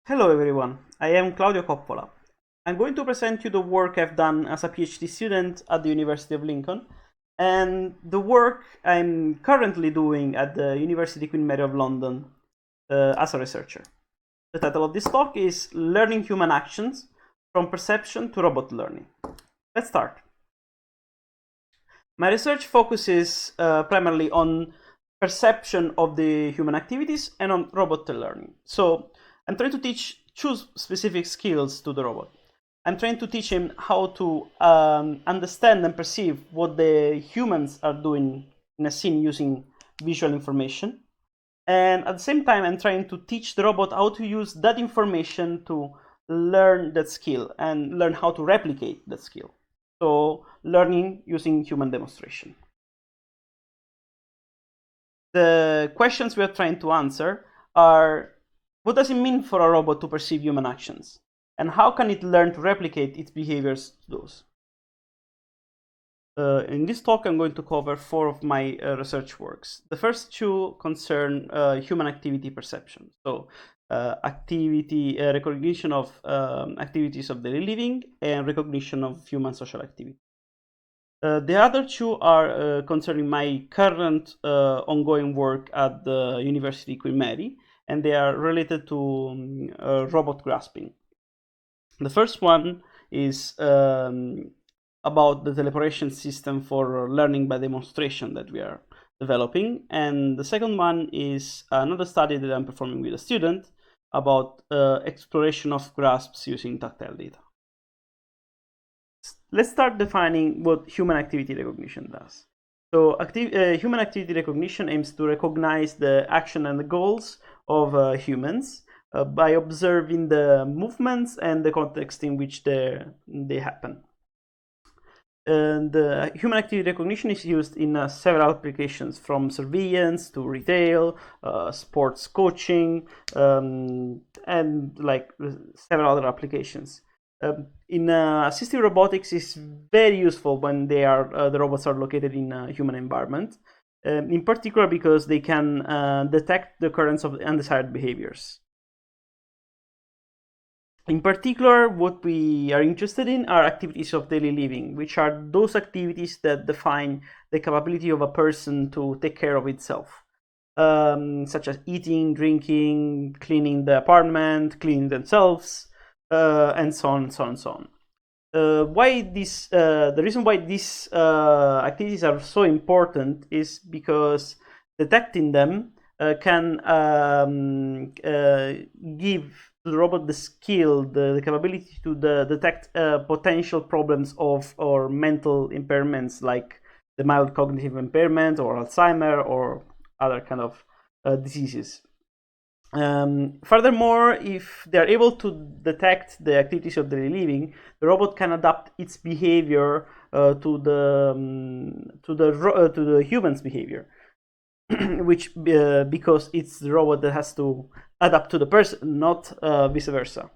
Hello everyone, I am Claudio Coppola. I'm going to present you the work I've done as a PhD student at the University of Lincoln and the work I'm currently doing at the University Queen Mary of London as a researcher. The title of this talk is Learning Human Actions from Perception to Robot Learning. Let's start. My research focuses primarily on perception of the human activities and on robot learning. So I'm trying to choose specific skills to the robot. I'm trying to teach him how to understand and perceive what the humans are doing in a scene using visual information. And at the same time, I'm trying to teach the robot how to use that information to learn that skill and learn how to replicate that skill. So learning using human demonstration. The questions we are trying to answer are, what does it mean for a robot to perceive human actions? And how can it learn to replicate its behaviors to those? In this talk, I'm going to cover 4 of my research works. The first 2 concern human activity perception. So recognition of activities of daily living and recognition of human social activity. The other 2 are concerning my current ongoing work at the University Queen Mary, and they are related to robot grasping. The first one is about the teleportation system for learning by demonstration that we are developing, and the second one is another study that I'm performing with a student about exploration of grasps using tactile data. Let's start defining what human activity recognition does. So human activity recognition aims to recognize the action and the goals of humans by observing the movements and the context in which they happen. And human activity recognition is used in several applications, from surveillance to retail, sports coaching, and like several other applications. In assistive robotics, is very useful when the robots are located in a human environment, in particular because they can detect the occurrence of undesired behaviors. In particular, what we are interested in are activities of daily living, which are those activities that define the capability of a person to take care of itself, such as eating, drinking, cleaning the apartment, cleaning themselves, and so on, so on, so on. The reason why these activities are so important is because detecting them can give the robot the skill, the capability to detect potential problems of or mental impairments, like the mild cognitive impairment or Alzheimer or other kind of diseases. Furthermore, if they are able to detect the activities of daily living, the robot can adapt its behavior to the human's behavior, which because it's the robot that has to adapt to the person, not vice versa.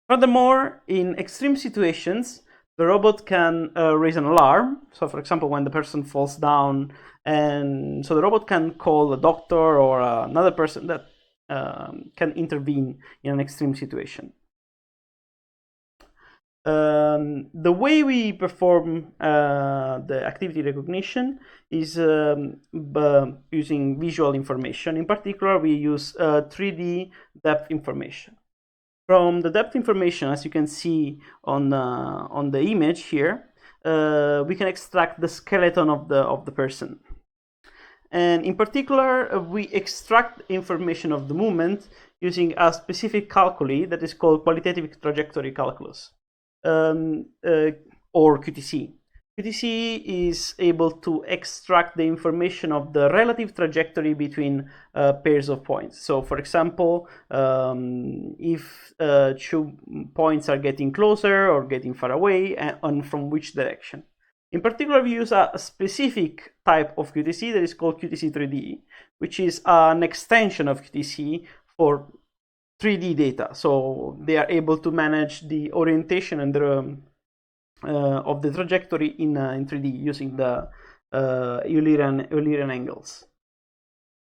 Furthermore, in extreme situations, the robot can raise an alarm. So, for example, when the person falls down, and so the robot can call a doctor or another person that can intervene in an extreme situation. The way we perform the activity recognition is using visual information. In particular, we use 3D depth information. From the depth information, as you can see on the image here, we can extract the skeleton of the person. And in particular, we extract information of the movement using a specific calculi that is called qualitative trajectory calculus, or QTC. QTC is able to extract the information of the relative trajectory between pairs of points. So, for example, if 2 points are getting closer or getting far away, and from which direction. In particular, we use a specific type of QTC that is called QTC 3D, which is an extension of QTC for 3D data. So they are able to manage the orientation and of the trajectory in 3D using the Eulerian angles.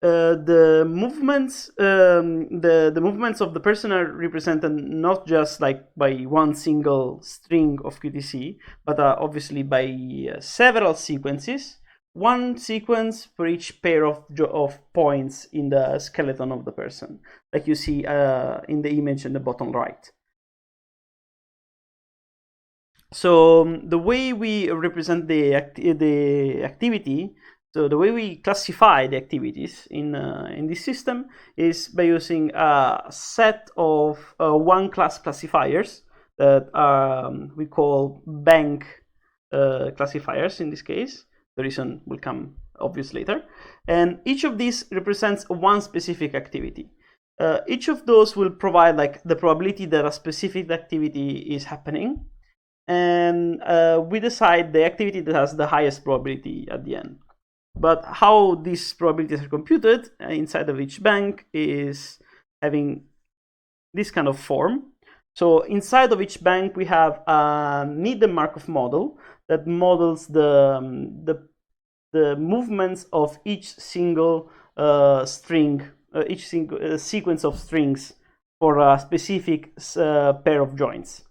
the movements the movements of the person are represented not just like by one single string of QTC, but obviously by several sequences, one sequence for each pair of points in the skeleton of the person, like you see in the image in the bottom right. So the way we represent the activity, so the way we classify the activities in this system is by using a set of one-class classifiers that we call bank classifiers in this case. The reason will come obvious later. And each of these represents one specific activity. Each of those will provide like the probability that a specific activity is happening, and we decide the activity that has the highest probability at the end. But how these probabilities are computed inside of each bank is having this kind of form. So inside of each bank, we have a Needham Markov model that models the movements of each single string, each single sequence of strings for a specific pair of joints.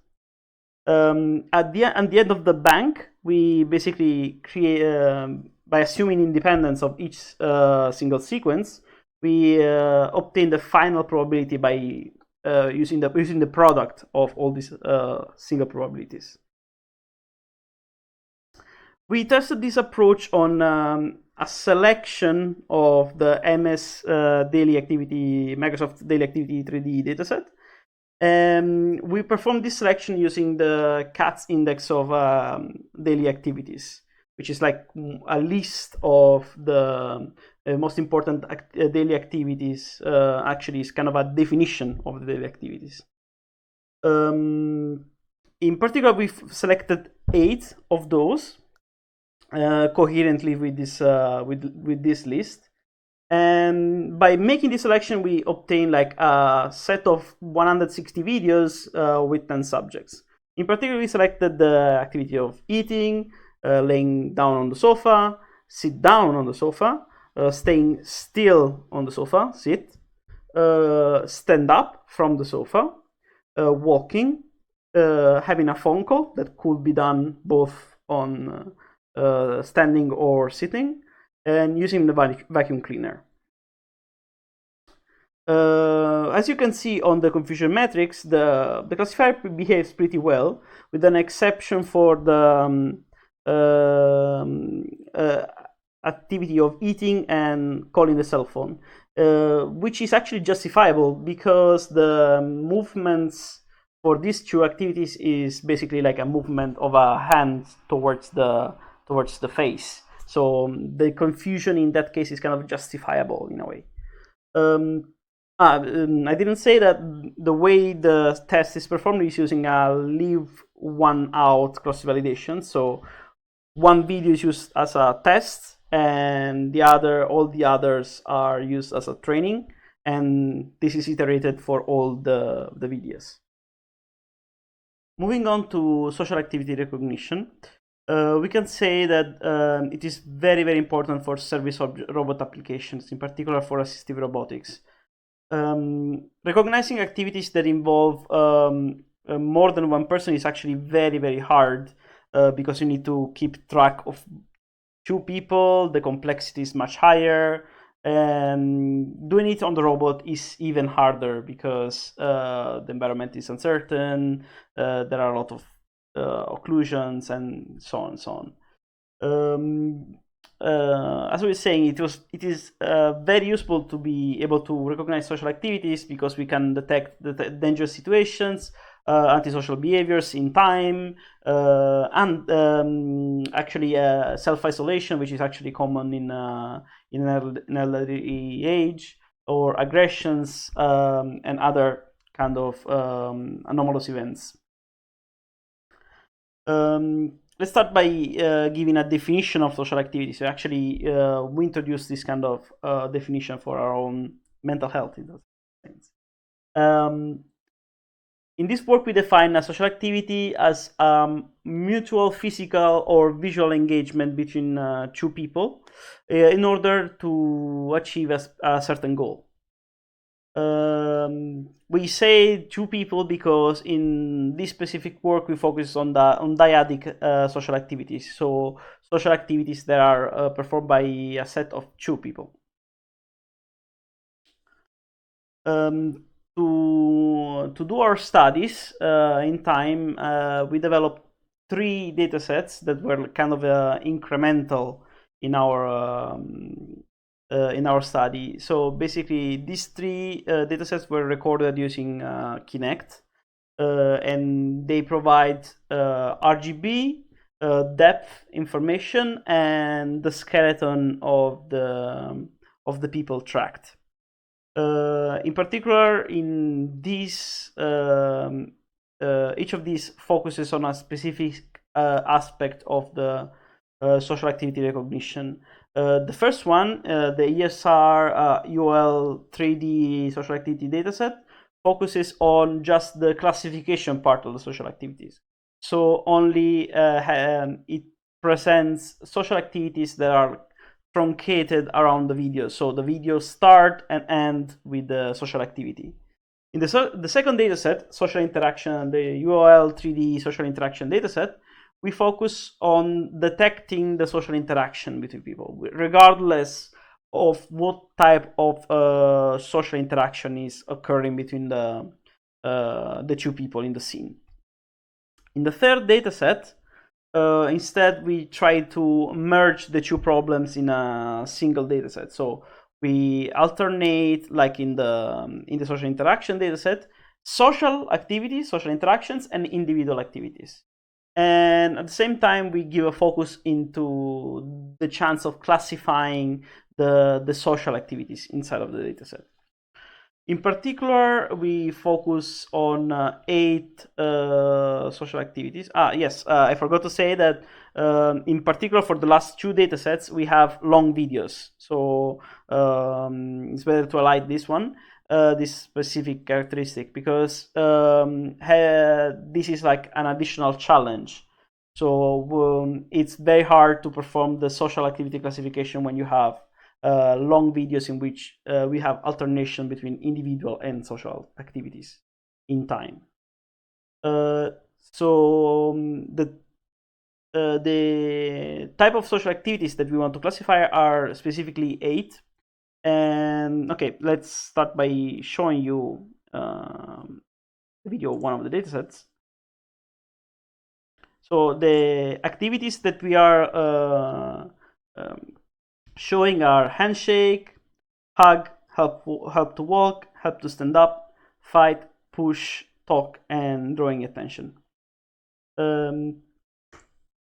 At the end of the bank, we basically create, by assuming independence of each single sequence, we obtain the final probability by using the product of all these single probabilities. We tested this approach on a selection of the MS Microsoft Daily Activity 3D dataset. We performed this selection using the CATS index of daily activities, which is like a list of the most important daily activities. Actually, is kind of a definition of the daily activities. In particular, we've selected 8 of those coherently with this list. And by making this selection, we obtain like a set of 160 videos with 10 subjects. In particular, we selected the activity of eating, laying down on the sofa, sit down on the sofa, staying still on the sofa, sit, stand up from the sofa, walking, having a phone call that could be done both on standing or sitting, and using the vacuum cleaner. As you can see on the confusion matrix, the classifier behaves pretty well, with an exception for the activity of eating and calling the cell phone, which is actually justifiable because the movements for these two activities is basically like a movement of a hand towards the face. So the confusion in that case is kind of justifiable in a way. I didn't say that the way the test is performed is using a leave one out cross validation. So one video is used as a test, and all the others are used as a training, and this is iterated for all the videos. Moving on to social activity recognition. We can say that it is very, very important for service robot applications, in particular for assistive robotics. Recognizing activities that involve more than one person is actually very, very hard because you need to keep track of 2 people. The complexity is much higher, and doing it on the robot is even harder because the environment is uncertain. There are a lot of occlusions and so on and so on. As I was saying, it is very useful to be able to recognize social activities because we can detect the dangerous situations, antisocial behaviors in time, and actually self-isolation, which is actually common in elderly age, or aggressions and other kind of anomalous events. Let's start by giving a definition of social activity. So actually, we introduced this kind of definition for our own mental health in that sense. In this work, we define a social activity as mutual physical or visual engagement between two people in order to achieve a certain goal. We say two people because in this specific work we focus on dyadic social activities, so social activities that are performed by a set of two people. To do our studies in time, we developed 3 data sets that were kind of incremental in our study. So basically, these 3 data sets were recorded using Kinect, and they provide RGB, depth information, and the skeleton of the people tracked. In particular, in these, each of these focuses on a specific aspect of the social activity recognition. The first one, the ESR UL 3D social activity dataset, focuses on just the classification part of the social activities. So only it presents social activities that are truncated around the video. So the videos start and end with the social activity. In the second dataset, social interaction, the UOL 3D social interaction dataset, we focus on detecting the social interaction between people, regardless of what type of social interaction is occurring between the two people in the scene. In the third dataset, instead, we try to merge the two problems in a single dataset. So we alternate, like in the social interaction dataset, social activities, social interactions, and individual activities. And at the same time, we give a focus into the chance of classifying the social activities inside of the dataset. In particular, we focus on 8 social activities. Yes, I forgot to say that in particular for the last 2 datasets, we have long videos. So it's better to highlight this one, this specific characteristic, because this is like an additional challenge. So it's very hard to perform the social activity classification when you have long videos in which we have alternation between individual and social activities in time. The type of social activities that we want to classify are specifically 8. And okay, let's start by showing you the video of one of the datasets. So the activities that we are showing are handshake, hug, help to walk, help to stand up, fight, push, talk, and drawing attention.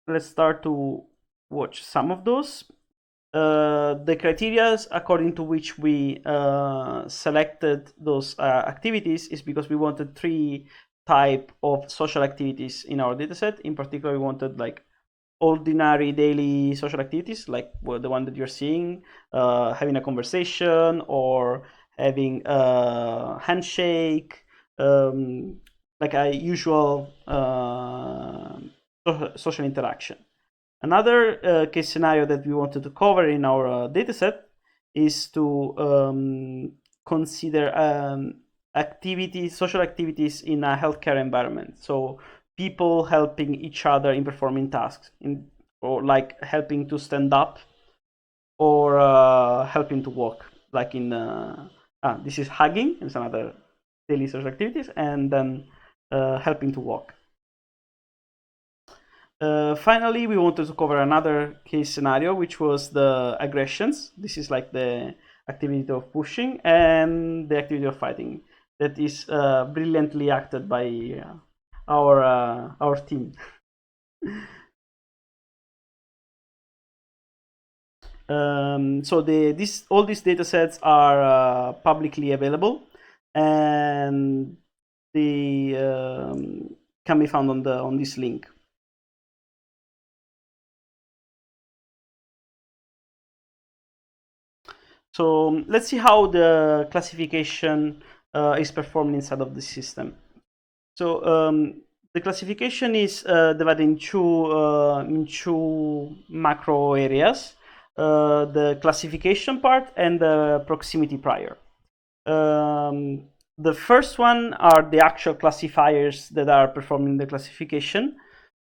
Let's start to watch some of those. The criteria according to which we selected those activities is because we wanted 3 type of social activities in our dataset. In particular, we wanted like ordinary daily social activities, like the one that you're seeing, having a conversation or having a handshake, like a usual social interaction. Another case scenario that we wanted to cover in our dataset is to consider social activities in a healthcare environment. So people helping each other in performing tasks, or like helping to stand up, or helping to walk. Like in this is hugging, it's another daily social activities, and then helping to walk. Finally, we wanted to cover another case scenario, which was the aggressions. This is like the activity of pushing and the activity of fighting. That is brilliantly acted by our team. So all these data sets are publicly available, and they can be found on this link. So let's see how the classification is performed inside of the system. So the classification is divided in two macro areas: the classification part and the proximity prior. The first one are the actual classifiers that are performing the classification,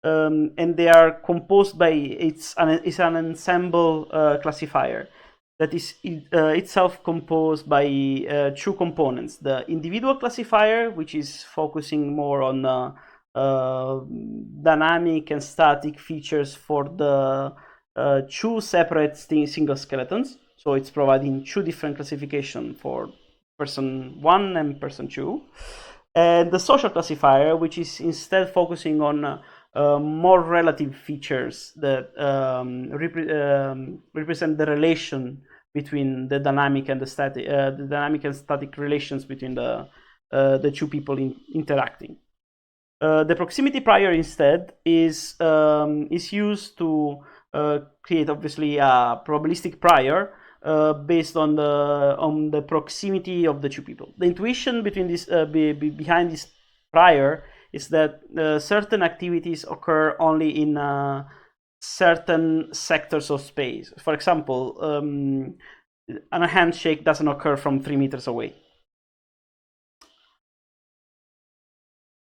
and they are composed by it's an ensemble classifier that is itself composed by two components: the individual classifier, which is focusing more on dynamic and static features for the two separate single skeletons. So it's providing two different classifications for person 1 and person 2. And the social classifier, which is instead focusing on more relative features that represent the relation between the dynamic and the static relations between the two people interacting. The proximity prior instead is used to create obviously a probabilistic prior based on the proximity of the two people. The intuition between this behind this prior is that certain activities occur only in certain sectors of space. For example, a handshake doesn't occur from 3 meters away.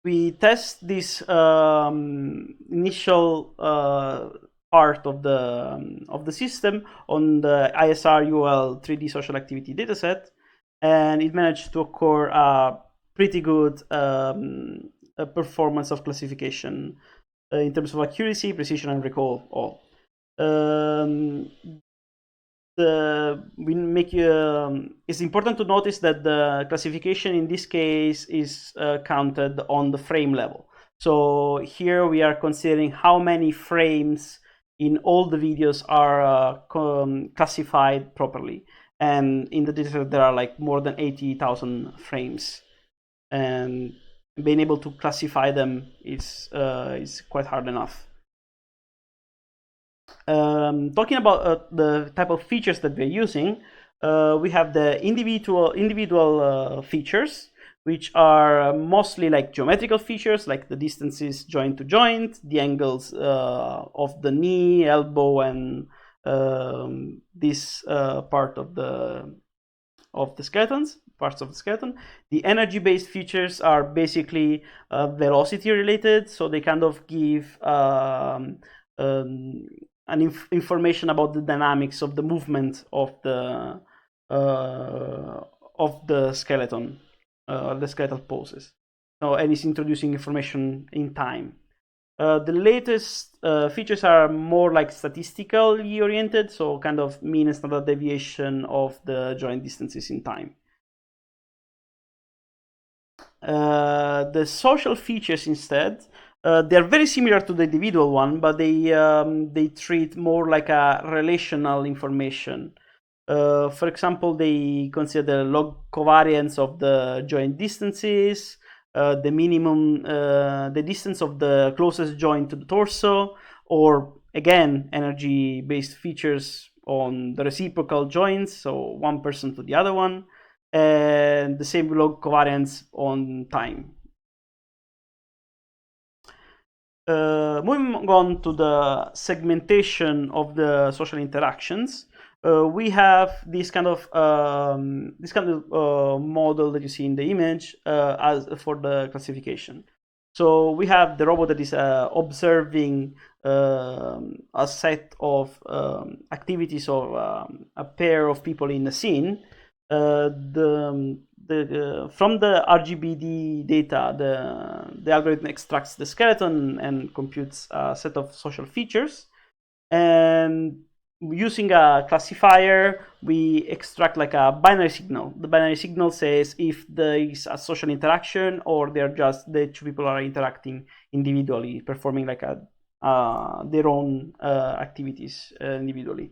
We test this initial part of the system on the ISR UL 3D social activity dataset, and it managed to occur a pretty good performance of classification in terms of accuracy, precision, and recall. All. It's important to notice that the classification in this case is counted on the frame level. So here we are considering how many frames in all the videos are classified properly. And in the dataset there are like more than 80,000 frames. And being able to classify them is quite hard enough. Talking about the type of features that we're using, we have the individual features, which are mostly like geometrical features, like the distances joint to joint, the angles of the knee, elbow, and this part of the skeletons, parts of the skeleton. The energy-based features are basically velocity related, so they kind of give information about the dynamics of the movement of the skeleton, the skeletal poses. So, and it's introducing information in time. The latest features are more like statistically oriented, so kind of mean and standard deviation of the joint distances in time. The social features instead, they're very similar to the individual one, but they treat more like a relational information. For example, they consider the log covariance of the joint distances, the minimum, the distance of the closest joint to the torso, or again, energy-based features on the reciprocal joints, so one person to the other one, and the same log covariance on time. Moving on to the segmentation of the social interactions, we have this kind of model that you see in the image as for the classification. So we have the robot that is observing a set of activities of a pair of people in a scene. From the RGBD data, the algorithm extracts the skeleton and computes a set of social features. And using a classifier, we extract like a binary signal. The binary signal says if there is a social interaction or they're just the two people are interacting individually, performing like their own activities individually.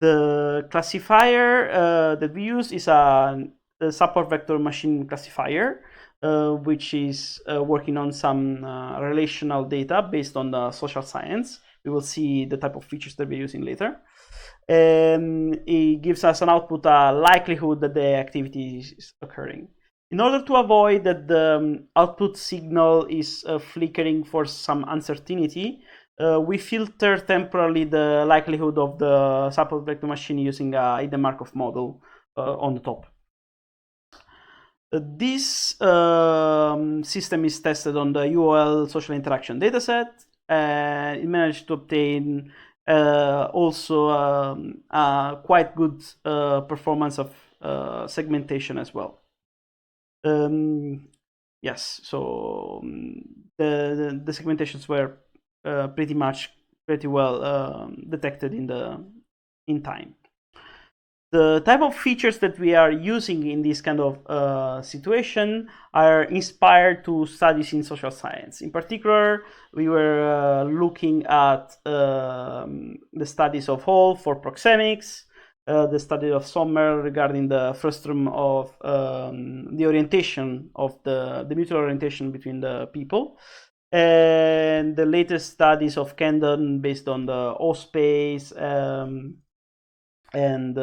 The classifier that we use is a support vector machine classifier, which is working on some relational data based on the social science. We will see the type of features that we're using later. And it gives us an output, a likelihood that the activity is occurring. In order to avoid that the output signal is flickering for some uncertainty, we filter temporarily the likelihood of the support vector machine using a hidden Markov model on the top. This system is tested on the UOL social interaction dataset, and it managed to obtain also quite good performance of segmentation as well. Yes, so the segmentations were pretty well detected in time. The type of features that we are using in this kind of situation are inspired to studies in social science. In particular, we were looking at the studies of Hall for proxemics, the study of Sommer regarding the frustum of the orientation of the mutual orientation between the people, and the latest studies of Kendon based on the O space and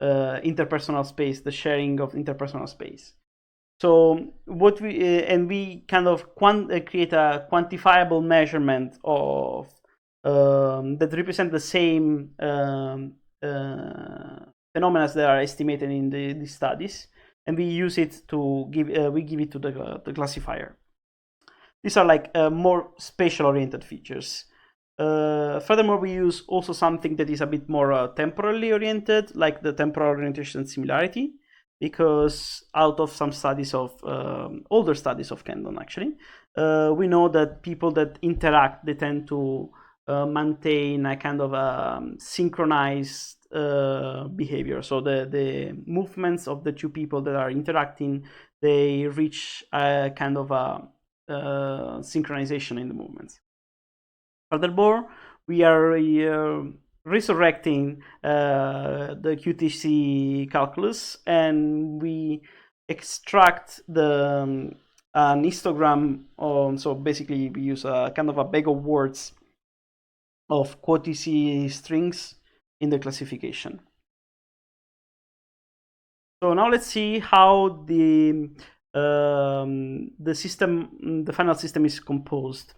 interpersonal space, the sharing of interpersonal space. So what we kind of create a quantifiable measurement of that represent the same phenomena that are estimated in these studies, and we use it to give it to the classifier. These are like more spatial oriented features. Furthermore, we use also something that is a bit more temporally oriented, like the temporal orientation similarity, because out of some studies of older studies of Kendon, actually, we know that people that interact, they tend to maintain a kind of synchronized behavior. So the movements of the two people that are interacting, they reach a kind of a synchronization in the movements. Furthermore, we are resurrecting the QTC calculus, and we extract an histogram. So basically, we use a kind of a bag of words of QTC strings in the classification. So now let's see how the final system is composed.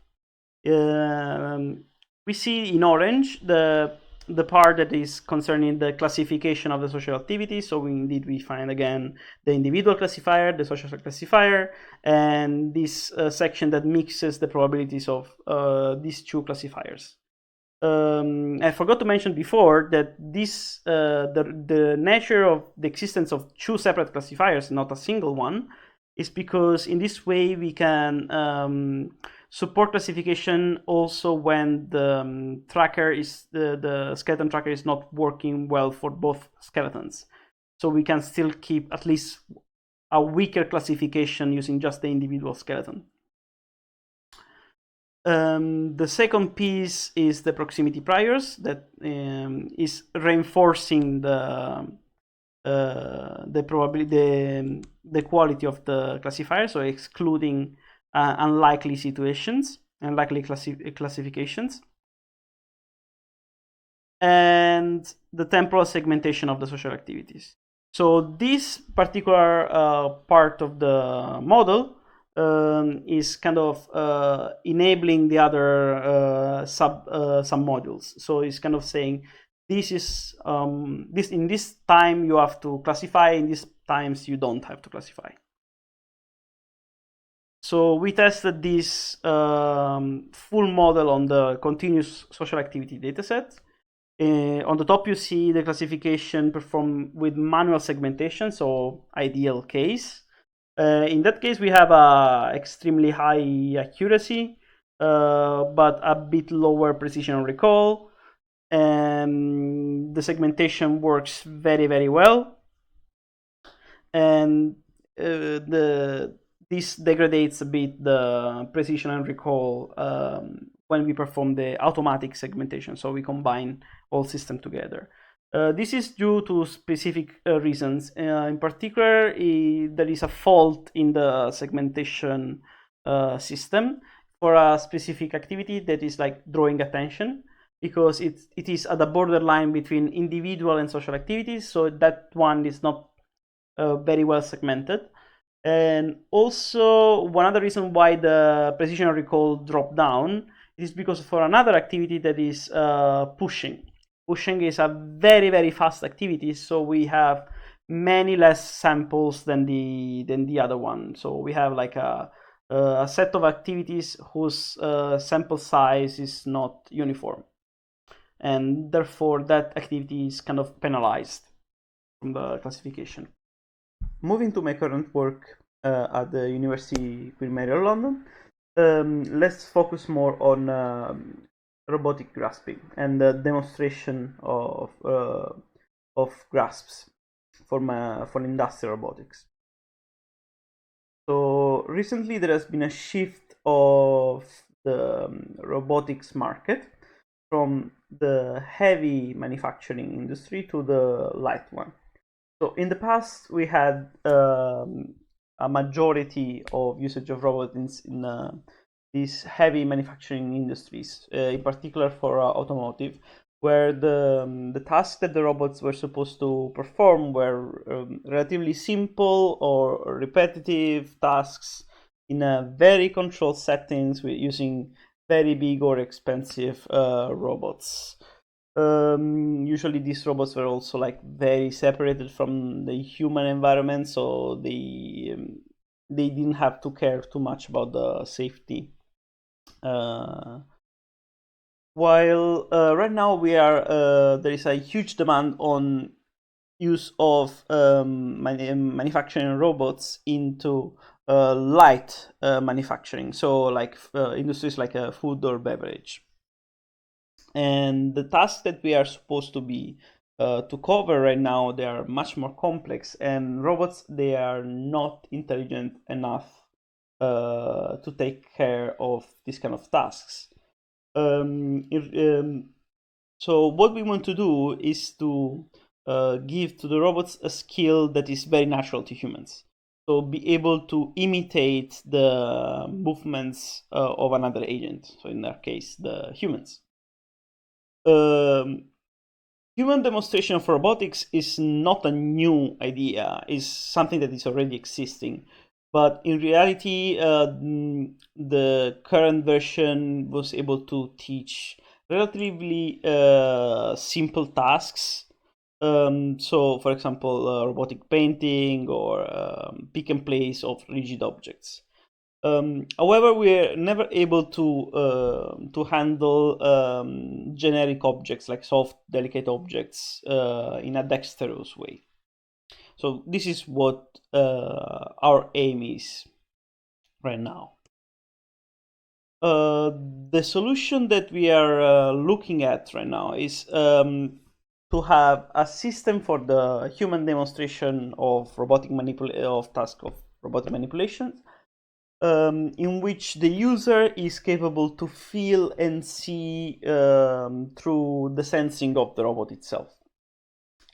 We see in orange the part that is concerning the classification of the social activity. So we find again the individual classifier, the social classifier, and this section that mixes the probabilities of these two classifiers. I forgot to mention before that this the nature of the existence of two separate classifiers, not a single one, is because in this way we can support classification also when the tracker is the skeleton tracker is not working well for both skeletons. So we can still keep at least a weaker classification using just the individual skeleton. The second piece is the proximity priors that is reinforcing the probability, the quality of the classifier, so excluding unlikely situations, unlikely classifications, and the temporal segmentation of the social activities. So this particular part of the model is kind of enabling the other sub modules. So it's kind of saying this is in this time you have to classify, in these times you don't have to classify. So we tested this full model on the continuous social activity dataset. On the top you see the classification performed with manual segmentation, so ideal case. In that case we have a extremely high accuracy, but a bit lower precision on recall, and the segmentation works very, very well, and this degrades a bit the precision and recall when we perform the automatic segmentation. So we combine all systems together. This is due to specific reasons. In particular, there is a fault in the segmentation system for a specific activity that is like drawing attention, because it is at the borderline between individual and social activities. So that one is not very well segmented. And also, one other reason why the precision recall dropped down is because for another activity that is pushing. Pushing is a very, very fast activity, so we have many less samples than the other one. So we have like a set of activities whose sample size is not uniform, and therefore that activity is kind of penalized from the classification. Moving to my current work at the University Queen Mary of London, let's focus more on robotic grasping and the demonstration of grasps for industrial robotics. So recently there has been a shift of the robotics market from the heavy manufacturing industry to the light one. So in the past, we had a majority of usage of robots in these heavy manufacturing industries, in particular for automotive, where the tasks that the robots were supposed to perform were relatively simple or repetitive tasks in a very controlled settings with using very big or expensive robots. Usually these robots were also like very separated from the human environment, so they didn't have to care too much about the safety. While right now there is a huge demand on use of manufacturing robots into light manufacturing, so like industries like food or beverage. And the tasks that we are supposed to be to cover right now, they are much more complex, and robots, they are not intelligent enough to take care of these kind of tasks. So what we want to do is to give to the robots a skill that is very natural to humans. So be able to imitate the movements of another agent. So in our case, the humans. Human demonstration of robotics is not a new idea, it's something that is already existing. But in reality, the current version was able to teach relatively simple tasks. So, for example, robotic painting or pick and place of rigid objects. However, we're never able to handle generic objects like soft, delicate objects in a dexterous way. So this is what our aim is right now. The solution that we are looking at right now is to have a system for the human demonstration of task of robotic manipulation, in which the user is capable to feel and see through the sensing of the robot itself.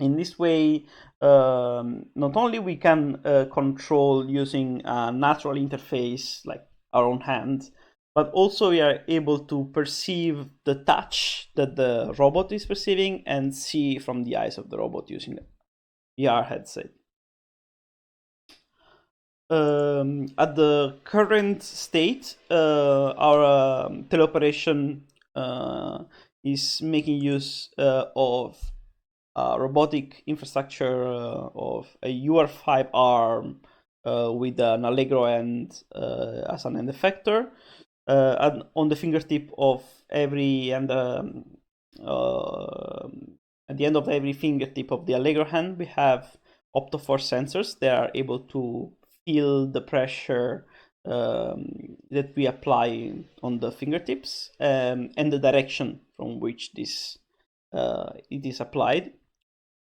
In this way, not only we can control using a natural interface like our own hand, but also we are able to perceive the touch that the robot is perceiving and see from the eyes of the robot using the VR headset. At the current state, our teleoperation is making use of robotic infrastructure of a UR5 arm with an Allegro end as an end effector. And on the fingertip of every and at the end of every fingertip of the Allegro hand, we have OptoForce sensors that are able to feel the pressure that we apply on the fingertips and the direction from which this it is applied.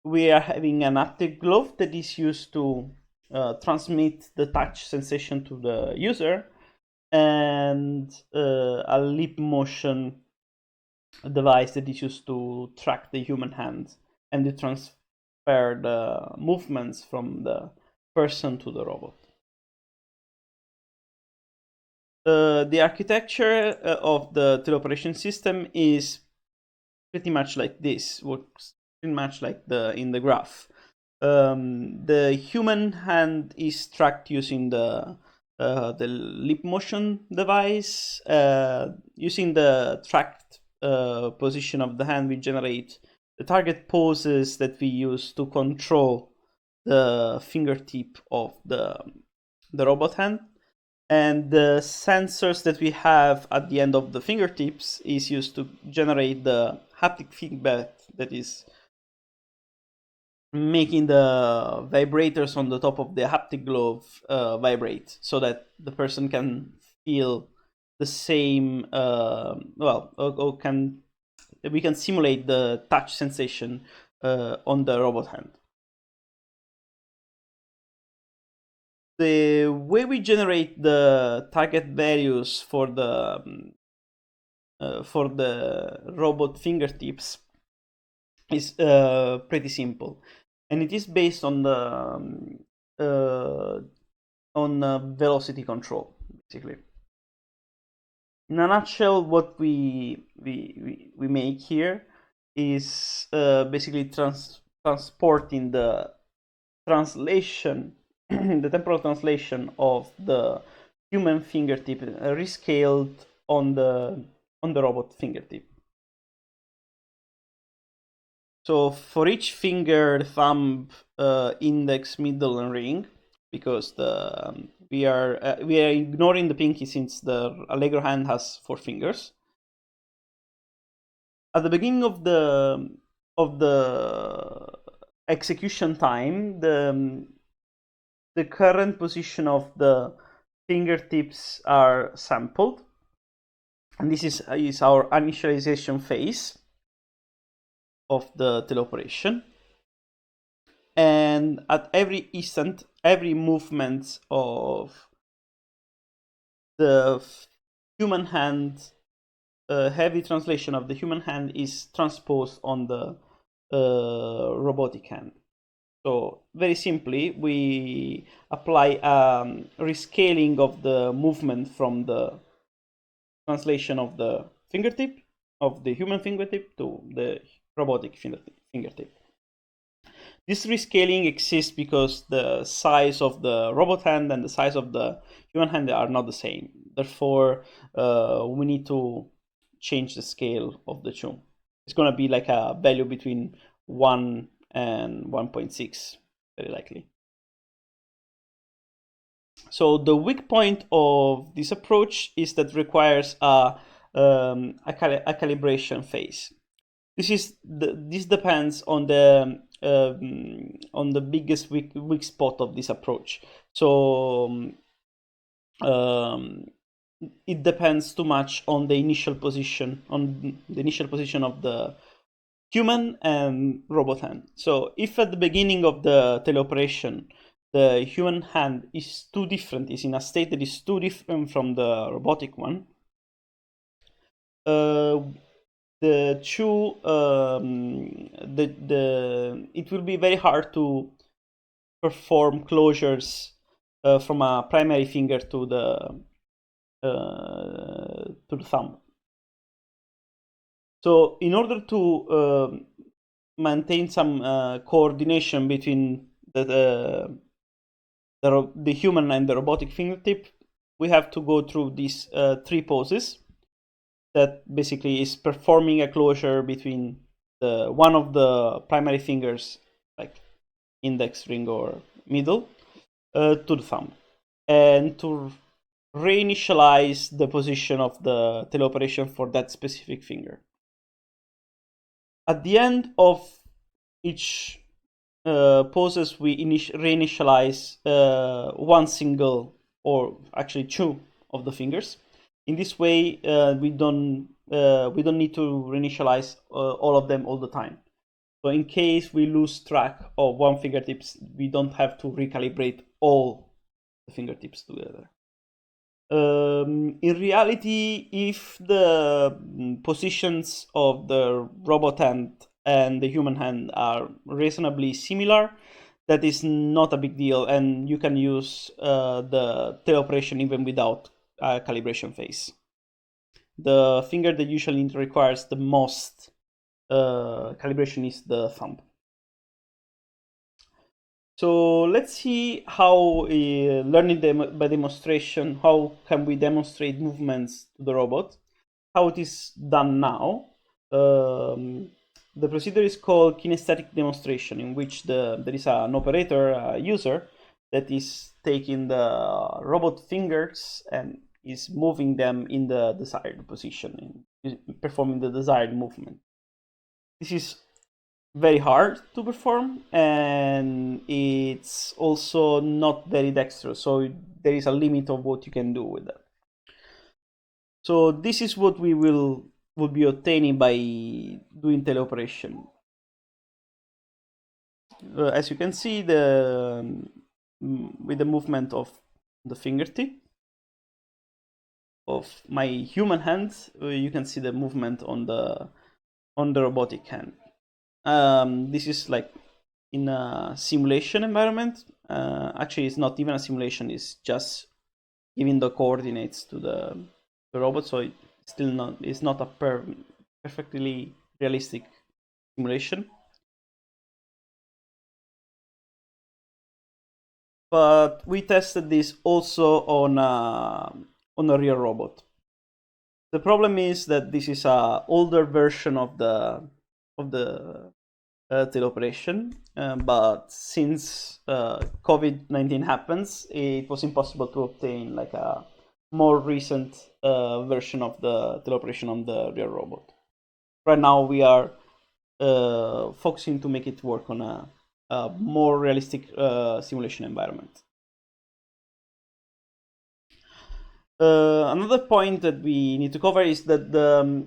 We are having an haptic glove that is used to transmit the touch sensation to the user, and a lip motion device that is used to track the human hand and to transfer the movements from the person to the robot. The architecture of the teleoperation system is pretty much like this, works pretty much like in the graph. The human hand is tracked using the lip motion device. Using the tracked position of the hand, we generate the target poses that we use to control the fingertip of the robot hand. And the sensors that we have at the end of the fingertips is used to generate the haptic feedback that is making the vibrators on the top of the haptic glove vibrate, so that the person can feel the same, we can simulate the touch sensation on the robot hand. The way we generate the target values for the robot fingertips is pretty simple, and it is based on the velocity control, basically. In a nutshell, what we make here is basically transporting the translation, the temporal translation of the human fingertip rescaled on the robot fingertip. So for each finger, thumb, index, middle, and ring, because we are ignoring the pinky since the Allegro hand has 4 fingers. At the beginning of the execution time, the current position of the fingertips are sampled, and this is our initialization phase of the teleoperation. And at every instant, every movement of the human hand, heavy translation of the human hand is transposed on the robotic hand. So very simply, we apply rescaling of the movement from the translation of the fingertip, of the human fingertip, to the robotic fingertip. This rescaling exists because the size of the robot hand and the size of the human hand are not the same. Therefore, we need to change the scale of the two. It's going to be like a value between 1 and 1.6, very likely. So the weak point of this approach is that it requires a calibration phase. This depends on the biggest weak spot of this approach. So it depends too much on the initial position of the human and robot hand. So if at the beginning of the teleoperation the human hand is too different, is in a state that is too different from the robotic one, it will be very hard to perform closures from a primary finger to the thumb. So in order to maintain some coordination between the human and the robotic fingertip, we have to go through these 3 poses. That basically is performing a closure between one of the primary fingers, like index, ring, or middle, to the thumb, and to reinitialize the position of the teleoperation for that specific finger. At the end of each poses, we reinitialize one single, or actually 2 of the fingers. In this way, we don't need to reinitialize all of them all the time. So in case we lose track of one fingertips, we don't have to recalibrate all the fingertips together. In reality, if the positions of the robot hand and the human hand are reasonably similar, that is not a big deal, and you can use the teleoperation even without a calibration phase. The finger that usually requires the most calibration is the thumb. So let's see how learning by demonstration, how can we demonstrate movements to the robot, how it is done now. The procedure is called kinesthetic demonstration, in which there is an operator, a user, that is taking the robot fingers and is moving them in the desired position, performing the desired movement. This is very hard to perform, and it's also not very dexterous, so there is a limit of what you can do with that. So this is what we will be obtaining by doing teleoperation. As you can see, with the movement of the fingertip of my human hand, you can see the movement on the robotic hand. This is like in a simulation environment. Actually, it's not even a simulation, it's just giving the coordinates to the robot, so it's not a perfectly realistic simulation. But we tested this also on a real robot. The problem is that this is an older version of the teleoperation, but since COVID-19 happens, it was impossible to obtain like a more recent version of the teleoperation on the real robot. Right now we are focusing to make it work on a more realistic simulation environment. Another point that we need to cover is that the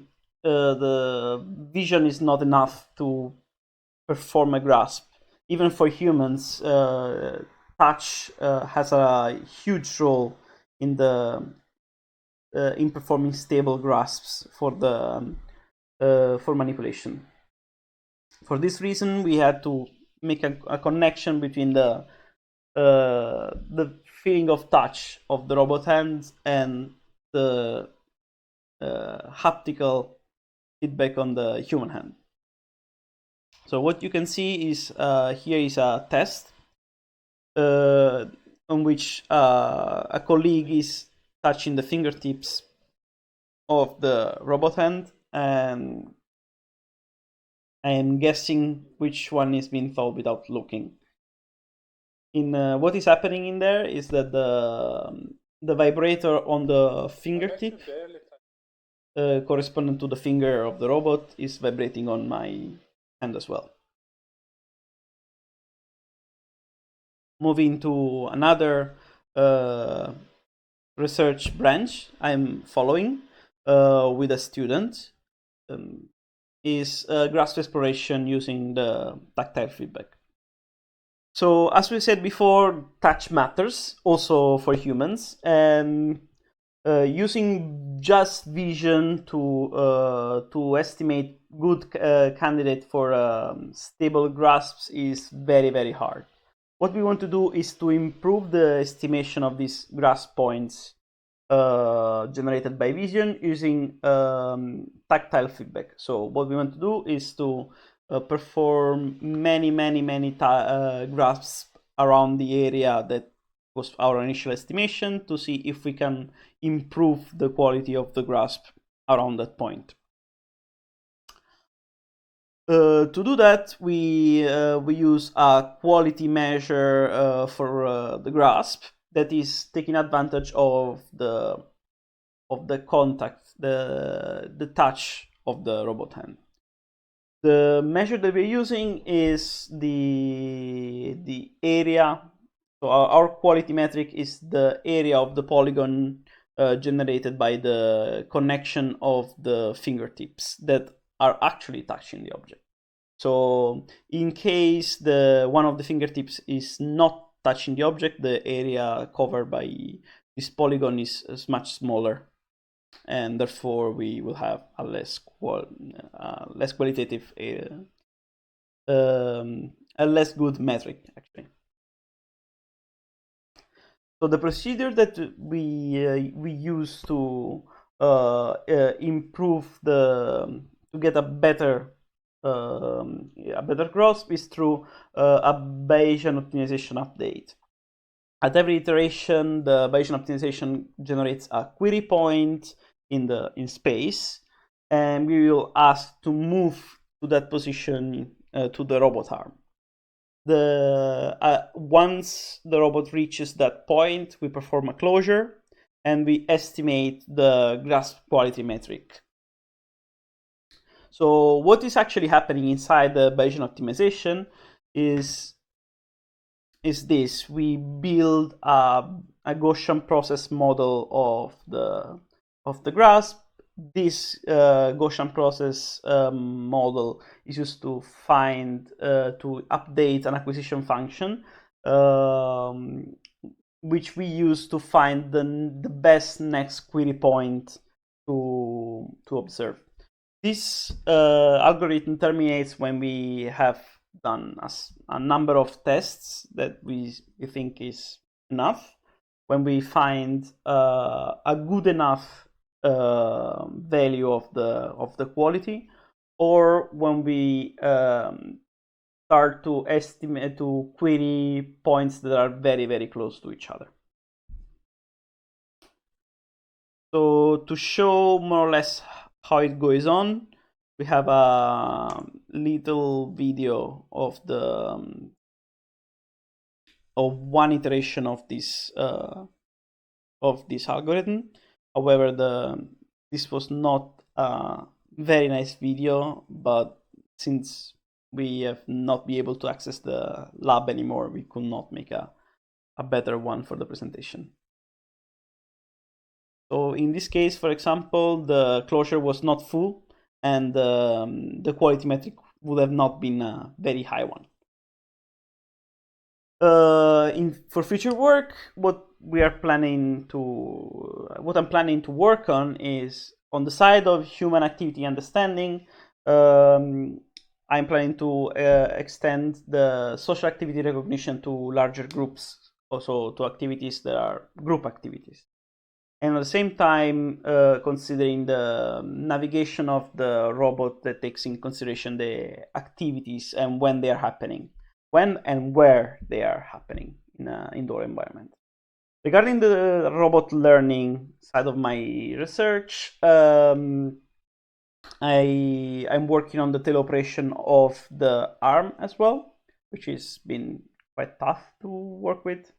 vision is not enough to perform a grasp. Even for humans, touch has a huge role in in performing stable grasps for for manipulation. For this reason, we had to make a connection between the feeling of touch of the robot hands and the haptical feedback on the human hand. So what you can see is here is a test on which a colleague is touching the fingertips of the robot hand, and I am guessing which one is being fouled without looking. What is happening in there is that the vibrator on the fingertip corresponding to the finger of the robot is vibrating on my hand as well. Moving to another research branch I'm following with a student is grasp exploration using the tactile feedback. So as we said before, touch matters also for humans, and using just vision to estimate good candidate for stable grasps is very, very hard. What we want to do is to improve the estimation of these grasp points generated by vision using tactile feedback. So what we want to do is to perform many grasps around the area that was our initial estimation to see if we can improve the quality of the grasp around that point. To do that, we use a quality measure for the grasp that is taking advantage of the contact, the touch of the robot hand. The measure that we're using is the area. So our quality metric is the area of the polygon generated by the connection of the fingertips that are actually touching the object. So in case one of the fingertips is not touching the object, the area covered by this polygon is much smaller, and therefore we will have a less qualitative, a less good metric actually. So the procedure that we use to improve to get a better a better grasp is through a Bayesian optimization update. At every iteration, the Bayesian optimization generates a query point in space, and we will ask to move to that position to the robot arm. Once the robot reaches that point, we perform a closure and we estimate the grasp quality metric. So what is actually happening inside the Bayesian optimization is this. We build a Gaussian process model of the grasp. This Gaussian process model is used to update an acquisition function, which we use to find the best next query point to observe. This algorithm terminates when we have done a number of tests that we think is enough. When we find a good enough value of the quality, or when we start to estimate to query points that are very, very close to each other. So to show more or less how it goes on, we have a little video of one iteration of this algorithm. However, this was not a very nice video, but since we have not been able to access the lab anymore, we could not make a better one for the presentation. So in this case, for example, the closure was not full, and the quality metric would have not been a very high one. For future work, what I'm planning to work on is on the side of human activity understanding. I'm planning to extend the social activity recognition to larger groups, also to activities that are group activities. And at the same time, considering the navigation of the robot that takes in consideration the activities and when they are happening, when and where they are happening in an indoor environment. Regarding the robot learning side of my research, I'm working on the teleoperation of the arm as well, which has been quite tough to work with.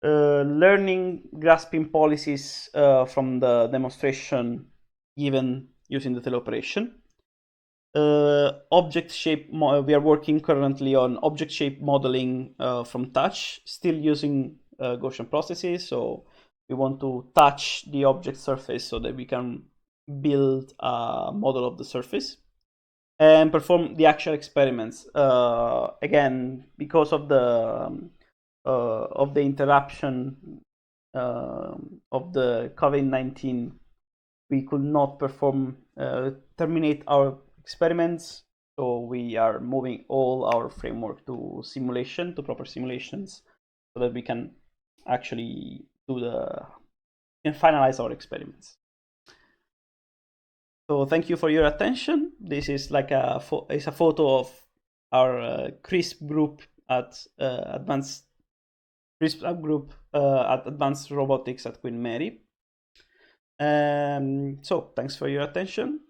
Learning grasping policies from the demonstration given using the teleoperation. Object shape, we are working currently on object shape modeling from touch, still using Gaussian processes. So we want to touch the object surface so that we can build a model of the surface and perform the actual experiments. Again, because of the interruption of the COVID-19, we could not terminate our experiments. So we are moving all our framework to simulation, to proper simulations, so that we can actually finalize our experiments. So thank you for your attention. This is like a photo of our CRISP group at Advanced Robotics at Queen Mary. So thanks for your attention.